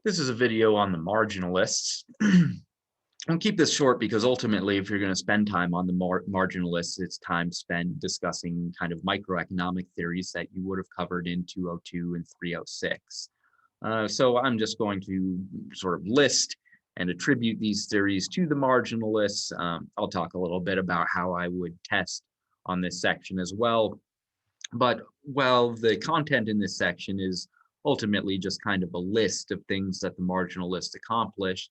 This is a video on the marginalists. I'll keep this short because ultimately, if you're going to spend time on the marginalists, it's time spent discussing kind of microeconomic theories that you would have covered in 202 and 306. So I'm just going to sort of list and attribute these theories to the marginalists. I'll talk a little bit about how I would test on this section as well. But while the content in this section is ultimately just kind of a list of things that the marginalists accomplished,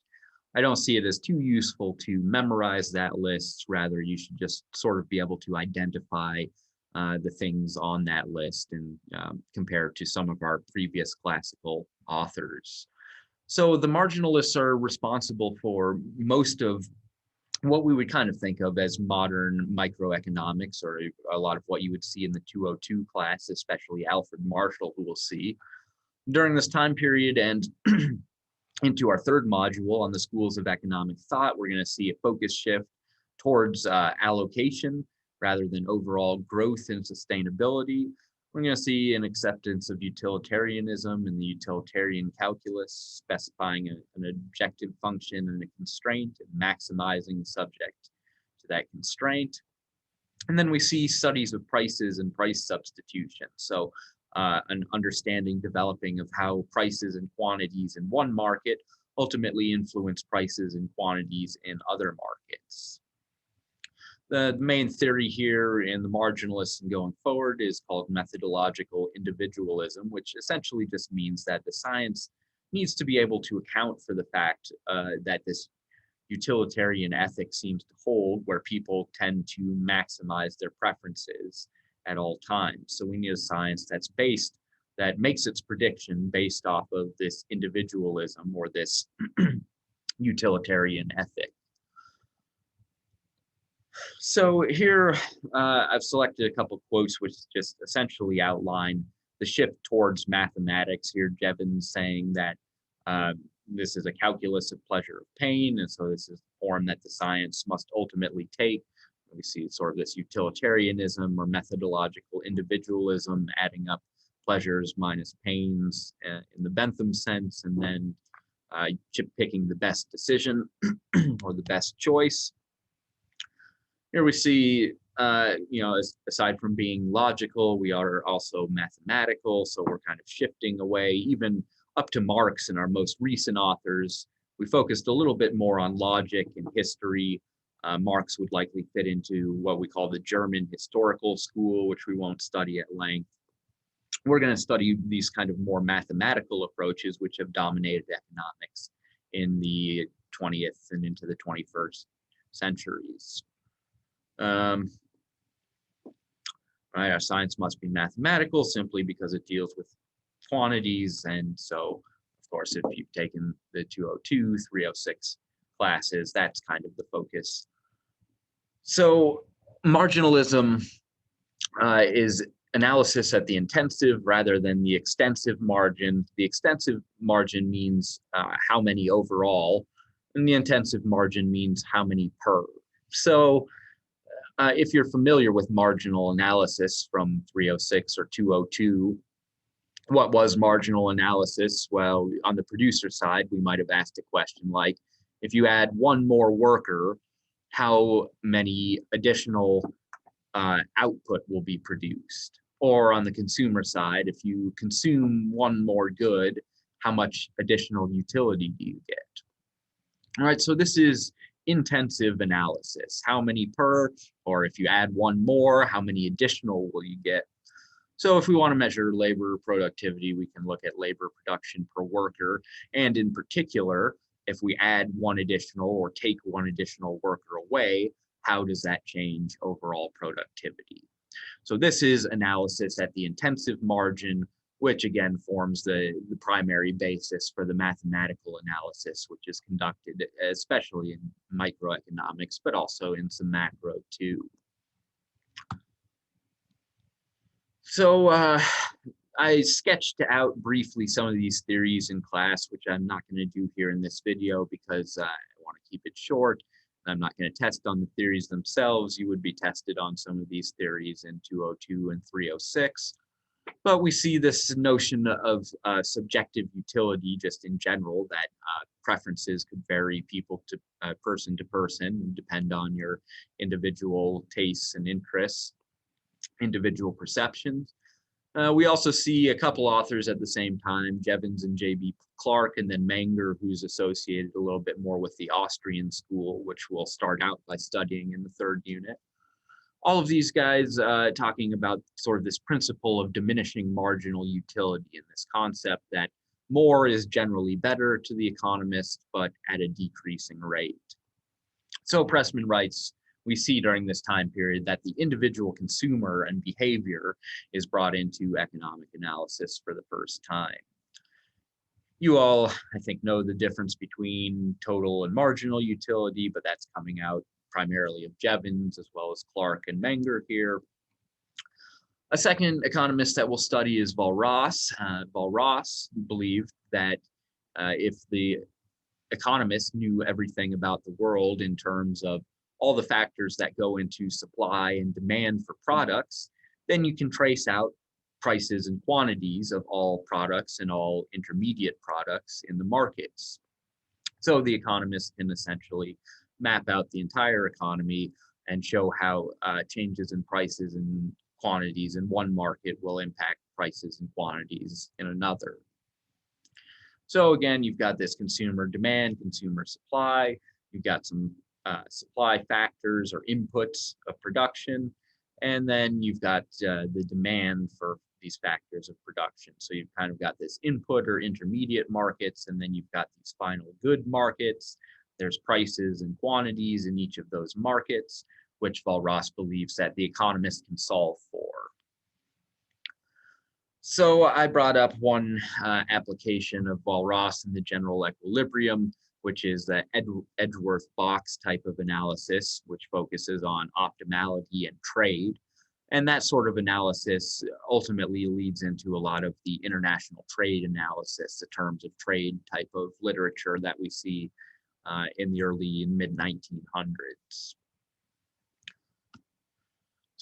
I don't see it as too useful to memorize that list. Rather, you should just sort of be able to identify the things on that list and compare to some of our previous classical authors. So the marginalists are responsible for most of what we would kind of think of as modern microeconomics, or a lot of what you would see in the 202 class, especially Alfred Marshall, who we'll see during this time period. And into our third module on the schools of economic thought, we're going to see a focus shift towards allocation rather than overall growth and sustainability. We're going to see an acceptance of utilitarianism and the utilitarian calculus, specifying an objective function and a constraint and maximizing subject to that constraint. And then we see studies of prices and price substitution. So an understanding developing of how prices and quantities in one market ultimately influence prices and quantities in other markets. The main theory here in the marginalists and going forward is called methodological individualism, which essentially just means that the science needs to be able to account for the fact that this utilitarian ethic seems to hold, where people tend to maximize their preferences at all times. So we need a science that makes its prediction based off of this individualism or this utilitarian ethic. So here I've selected a couple of quotes which just essentially outline the shift towards mathematics. Here Jevons saying that this is a calculus of pleasure of pain, and so this is the form that the science must ultimately take. We see sort of this utilitarianism or methodological individualism, adding up pleasures minus pains in the Bentham sense, and then picking the best decision or the best choice. Here we see, aside from being logical, we are also mathematical. So we're kind of shifting away, even up to Marx and our most recent authors. We focused a little bit more on logic and history. Marx would likely fit into what we call the German historical school, which we won't study at length. We're going to study these kind of more mathematical approaches, which have dominated economics in the 20th and into the 21st centuries. Right, our science must be mathematical simply because it deals with quantities. And so, of course, if you've taken the 202, 306 classes, that's kind of the focus. So marginalism is analysis at the intensive rather than the extensive margin. The extensive margin means how many overall, and the intensive margin means how many per. So if you're familiar with marginal analysis from 306 or 202, what was marginal analysis? Well, on the producer side, we might have asked a question like, if you add one more worker, how many additional output will be produced? Or on the consumer side, if you consume one more good, how much additional utility do you get? All right, so this is intensive analysis. How many per, or if you add one more, how many additional will you get? So if we want to measure labor productivity, we can look at labor production per worker. And in particular, if we add one additional or take one additional worker away, how does that change overall productivity? So this is analysis at the intensive margin, which again forms the primary basis for the mathematical analysis, which is conducted especially in microeconomics, but also in some macro too. So I sketched out briefly some of these theories in class, which I'm not going to do here in this video because I want to keep it short. I'm not going to test on the theories themselves. You would be tested on some of these theories in 202 and 306. But we see this notion of subjective utility just in general, that preferences could vary person to person and depend on your individual tastes and interests, individual perceptions. We also see a couple authors at the same time, Jevons and J.B. Clark, and then Menger, who's associated a little bit more with the Austrian school, which we'll start out by studying in the third unit. All of these guys talking about sort of this principle of diminishing marginal utility, and this concept that more is generally better to the economist, but at a decreasing rate. So Pressman writes, we see during this time period that the individual consumer and behavior is brought into economic analysis for the first time. You all, I think, know the difference between total and marginal utility, but that's coming out primarily of Jevons as well as Clark and Menger here. A second economist that we'll study is Walras. Walras believed that if the economists knew everything about the world in terms of all the factors that go into supply and demand for products, then you can trace out prices and quantities of all products and all intermediate products in the markets. So the economists can essentially map out the entire economy and show how changes in prices and quantities in one market will impact prices and quantities in another. So again, you've got this consumer demand, consumer supply, you've got some supply factors or inputs of production, and then you've got the demand for these factors of production. So you've kind of got this input or intermediate markets, and then you've got these final good markets. There's prices and quantities in each of those markets, which Walras believes that the economist can solve for. So I brought up one application of Walras in the general equilibrium, which is the Edgeworth box type of analysis, which focuses on optimality and trade. And that sort of analysis ultimately leads into a lot of the international trade analysis, the terms of trade type of literature that we see in the early and mid 1900s.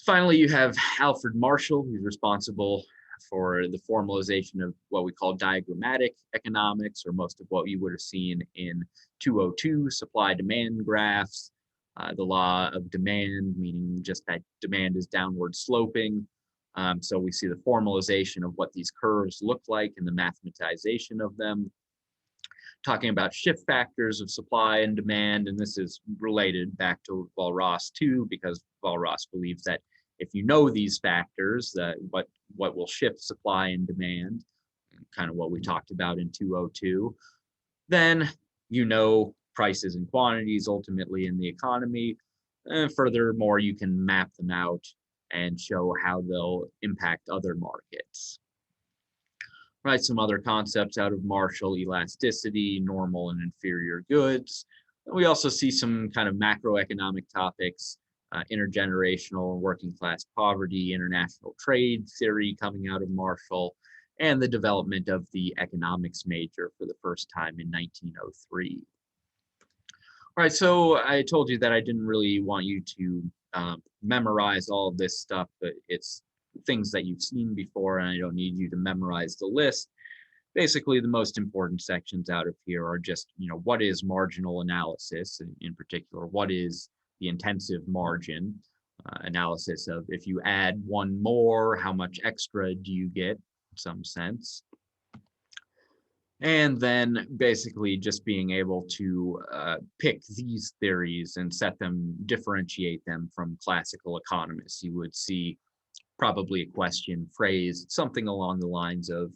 Finally, you have Alfred Marshall, who's responsible for the formalization of what we call diagrammatic economics, or most of what you would have seen in 202 supply-demand graphs, the law of demand, meaning just that demand is downward sloping. So we see the formalization of what these curves look like and the mathematization of them. Talking about shift factors of supply and demand, and this is related back to Walras too, because Walras believes that if you know these factors, what will shift supply and demand, kind of what we talked about in 202, then you know prices and quantities ultimately in the economy. And furthermore, you can map them out and show how they'll impact other markets. Right, some other concepts out of Marshall: elasticity, normal and inferior goods. And we also see some kind of macroeconomic topics, intergenerational and working class poverty, international trade theory coming out of Marshall, and the development of the economics major for the first time in 1903. All right, so I told you that I didn't really want you to memorize all of this stuff, but it's things that you've seen before, and I don't need you to memorize the list. Basically, the most important sections out of here are just, what is marginal analysis, and in particular, what is the intensive margin analysis of if you add one more, how much extra do you get, in some sense. And then basically just being able to pick these theories and differentiate them from classical economists. You would see probably a question phrased something along the lines of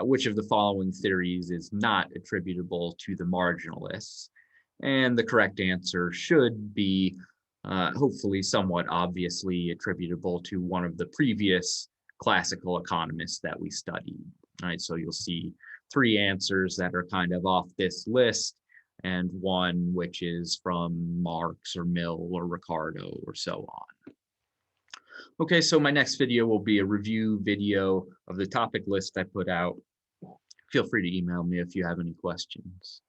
which of the following theories is not attributable to the marginalists? And the correct answer should be hopefully somewhat obviously attributable to one of the previous classical economists that we studied. All right, so you'll see 3 answers that are kind of off this list, and one which is from Marx or Mill or Ricardo or so on. Okay, so my next video will be a review video of the topic list I put out. Feel free to email me if you have any questions.